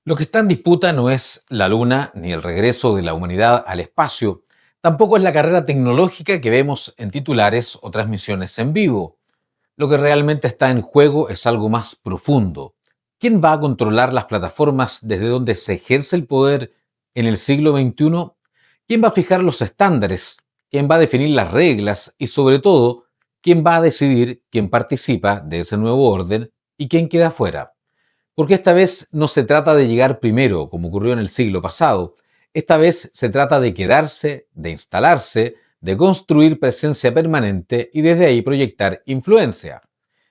Lo que está en disputa no es la Luna ni el regreso de la humanidad al espacio, tampoco es la carrera tecnológica que vemos en titulares o transmisiones en vivo. Lo que realmente está en juego es algo más profundo. ¿Quién va a controlar las plataformas desde donde se ejerce el poder en el siglo XXI? ¿Quién va a fijar los estándares? ¿Quién va a definir las reglas? Y sobre todo, ¿quién va a decidir quién participa de ese nuevo orden y quién queda fuera? Porque esta vez no se trata de llegar primero, como ocurrió en el siglo pasado. Esta vez se trata de quedarse, de instalarse, de construir presencia permanente y desde ahí proyectar influencia.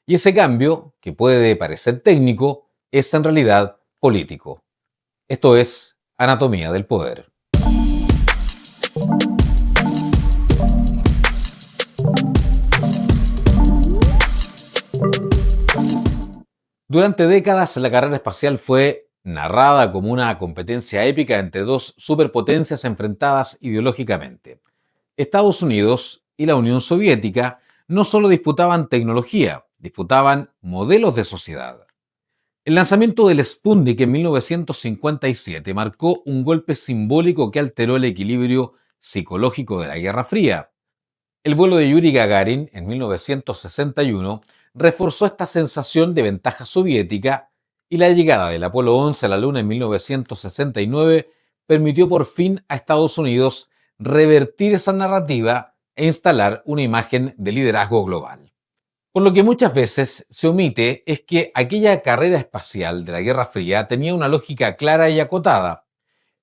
Y ese cambio, que puede parecer técnico, es en realidad político. Esto es Anatomía del Poder. Durante décadas, la carrera espacial fue narrada como una competencia épica entre dos superpotencias enfrentadas ideológicamente. Estados Unidos y la Unión Soviética no solo disputaban tecnología, disputaban modelos de sociedad. El lanzamiento del Sputnik en 1957 marcó un golpe simbólico que alteró el equilibrio psicológico de la Guerra Fría. El vuelo de Yuri Gagarin en 1961 reforzó esta sensación de ventaja soviética y la llegada del Apolo 11 a la Luna en 1969 permitió por fin a Estados Unidos revertir esa narrativa e instalar una imagen de liderazgo global. Por lo que muchas veces se omite es que aquella carrera espacial de la Guerra Fría tenía una lógica clara y acotada.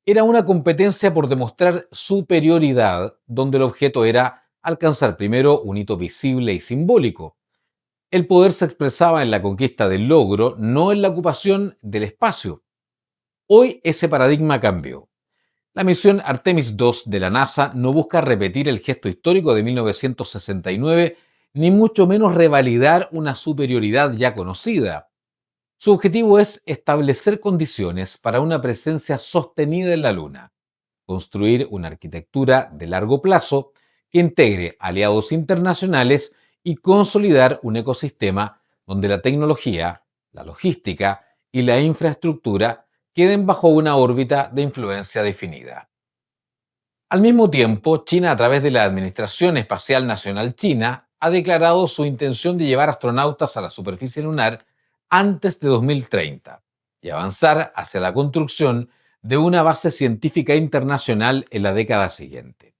Era una competencia por demostrar superioridad, donde el objeto era alcanzar primero un hito visible y simbólico. El poder se expresaba en la conquista del logro, no en la ocupación del espacio. Hoy ese paradigma cambió. La misión Artemis II de la NASA no busca repetir el gesto histórico de 1969, ni mucho menos revalidar una superioridad ya conocida. Su objetivo es establecer condiciones para una presencia sostenida en la Luna, construir una arquitectura de largo plazo que integre aliados internacionales y consolidar un ecosistema donde la tecnología, la logística y la infraestructura queden bajo una órbita de influencia definida. Al mismo tiempo, China, a través de la Administración Espacial Nacional China, ha declarado su intención de llevar astronautas a la superficie lunar antes de 2030 y avanzar hacia la construcción de una base científica internacional en la década siguiente.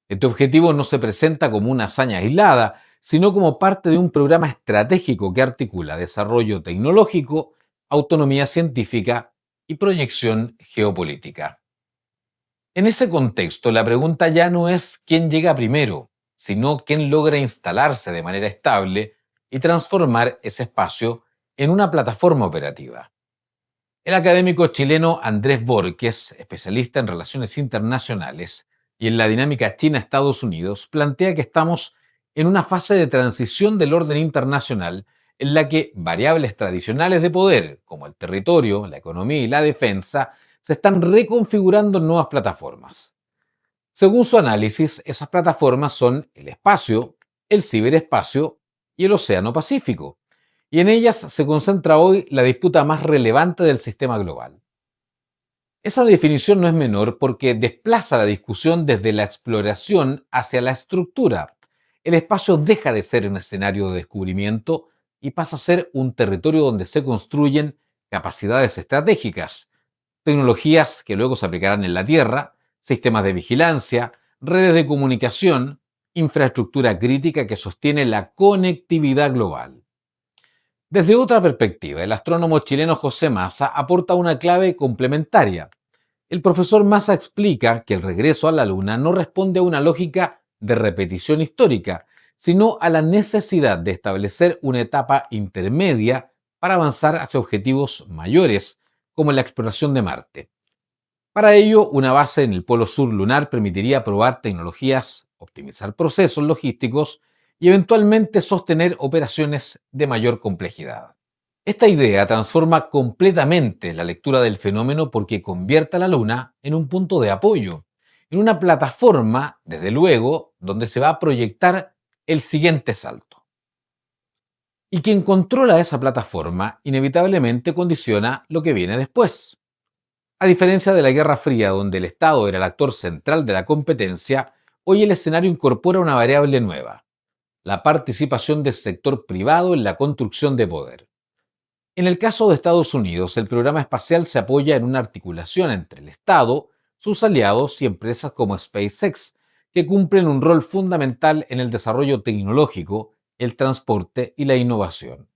Este objetivo no se presenta como una hazaña aislada, sino como parte de un programa estratégico que articula desarrollo tecnológico, autonomía científica y proyección geopolítica. En ese contexto, la pregunta ya no es quién llega primero, sino quién logra instalarse de manera estable y transformar ese espacio en una plataforma operativa. El académico chileno Andrés Borges, especialista en relaciones internacionales y en la dinámica China-Estados Unidos, plantea que estamos en una fase de transición del orden internacional en la que variables tradicionales de poder, como el territorio, la economía y la defensa, se están reconfigurando en nuevas plataformas. Según su análisis, esas plataformas son el espacio, el ciberespacio y el Océano Pacífico, y en ellas se concentra hoy la disputa más relevante del sistema global. Esa definición no es menor porque desplaza la discusión desde la exploración hacia la estructura. El espacio deja de ser un escenario de descubrimiento y pasa a ser un territorio donde se construyen capacidades estratégicas, tecnologías que luego se aplicarán en la Tierra, sistemas de vigilancia, redes de comunicación, infraestructura crítica que sostiene la conectividad global. Desde otra perspectiva, el astrónomo chileno José Massa aporta una clave complementaria. El profesor Massa explica que el regreso a la Luna no responde a una lógica de repetición histórica, sino a la necesidad de establecer una etapa intermedia para avanzar hacia objetivos mayores, como la exploración de Marte. Para ello, una base en el polo sur lunar permitiría probar tecnologías, optimizar procesos logísticos y eventualmente sostener operaciones de mayor complejidad. Esta idea transforma completamente la lectura del fenómeno porque convierte a la Luna en un punto de apoyo, en una plataforma, desde luego, donde se va a proyectar el siguiente salto. Y quien controla esa plataforma inevitablemente condiciona lo que viene después. A diferencia de la Guerra Fría, donde el Estado era el actor central de la competencia, hoy el escenario incorpora una variable nueva: la participación del sector privado en la construcción de poder. En el caso de Estados Unidos, el programa espacial se apoya en una articulación entre el Estado, sus aliados y empresas como SpaceX, que cumplen un rol fundamental en el desarrollo tecnológico, el transporte y la innovación.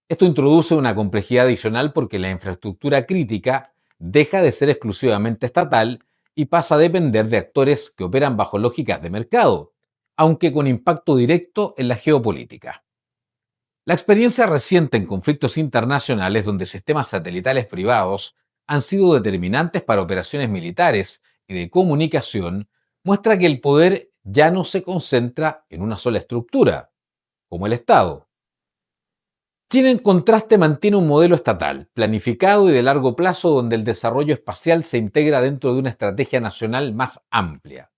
Esto introduce una complejidad adicional porque la infraestructura crítica deja de ser exclusivamente estatal y pasa a depender de actores que operan bajo lógicas de mercado, aunque con impacto directo en la geopolítica. La experiencia reciente en conflictos internacionales donde sistemas satelitales privados han sido determinantes para operaciones militares y de comunicación muestra que el poder ya no se concentra en una sola estructura, como el Estado. China, en contraste, mantiene un modelo estatal, planificado y de largo plazo, donde el desarrollo espacial se integra dentro de una estrategia nacional más amplia.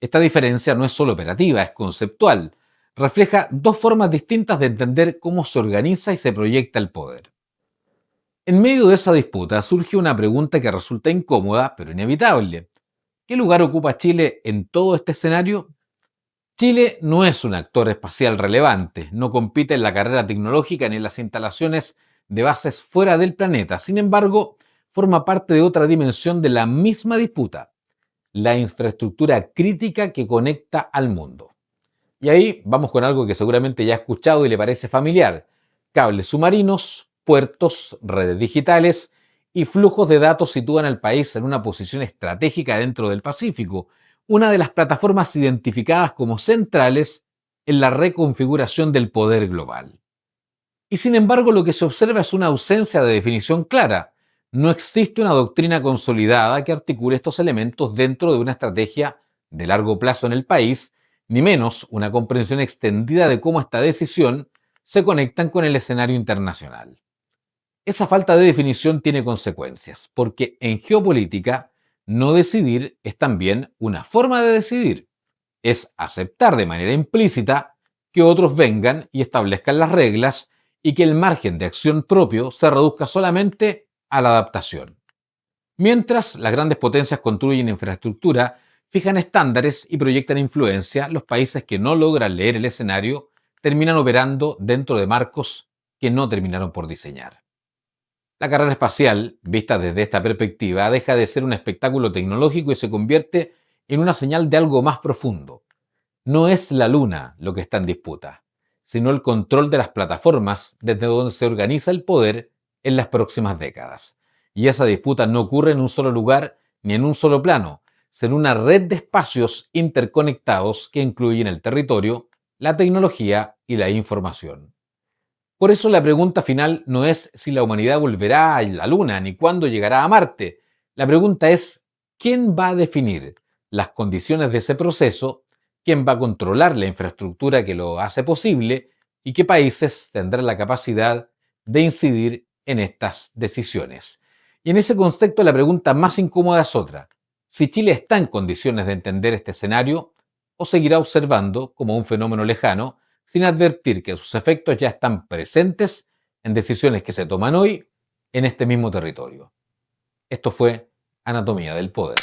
Esta diferencia no es solo operativa, es conceptual. Refleja dos formas distintas de entender cómo se organiza y se proyecta el poder. En medio de esa disputa surge una pregunta que resulta incómoda, pero inevitable. ¿Qué lugar ocupa Chile en todo este escenario? Chile no es un actor espacial relevante, no compite en la carrera tecnológica ni en las instalaciones de bases fuera del planeta. Sin embargo, forma parte de otra dimensión de la misma disputa: la infraestructura crítica que conecta al mundo. Y ahí vamos con algo que seguramente ya ha escuchado y le parece familiar: cables submarinos, puertos, redes digitales y flujos de datos sitúan al país en una posición estratégica dentro del Pacífico, una de las plataformas identificadas como centrales en la reconfiguración del poder global. Y sin embargo, lo que se observa es una ausencia de definición clara. No existe una doctrina consolidada que articule estos elementos dentro de una estrategia de largo plazo en el país, ni menos una comprensión extendida de cómo esta decisión se conectan con el escenario internacional. Esa falta de definición tiene consecuencias, porque en geopolítica no decidir es también una forma de decidir. Es aceptar de manera implícita que otros vengan y establezcan las reglas y que el margen de acción propio se reduzca solamente a la adaptación. Mientras las grandes potencias construyen infraestructura, fijan estándares y proyectan influencia, los países que no logran leer el escenario terminan operando dentro de marcos que no terminaron por diseñar. La carrera espacial, vista desde esta perspectiva, deja de ser un espectáculo tecnológico y se convierte en una señal de algo más profundo. No es la Luna lo que está en disputa, sino el control de las plataformas desde donde se organiza el poder en las próximas décadas. Y esa disputa no ocurre en un solo lugar ni en un solo plano, sino una red de espacios interconectados que incluyen el territorio, la tecnología y la información. Por eso la pregunta final no es si la humanidad volverá a la Luna ni cuándo llegará a Marte. La pregunta es: ¿quién va a definir las condiciones de ese proceso? ¿Quién va a controlar la infraestructura que lo hace posible? ¿Y qué países tendrán la capacidad de incidir en estas decisiones? Y en ese contexto la pregunta más incómoda es otra: si Chile está en condiciones de entender este escenario o seguirá observando como un fenómeno lejano, sin advertir que sus efectos ya están presentes en decisiones que se toman hoy en este mismo territorio. Esto fue Anatomía del Poder.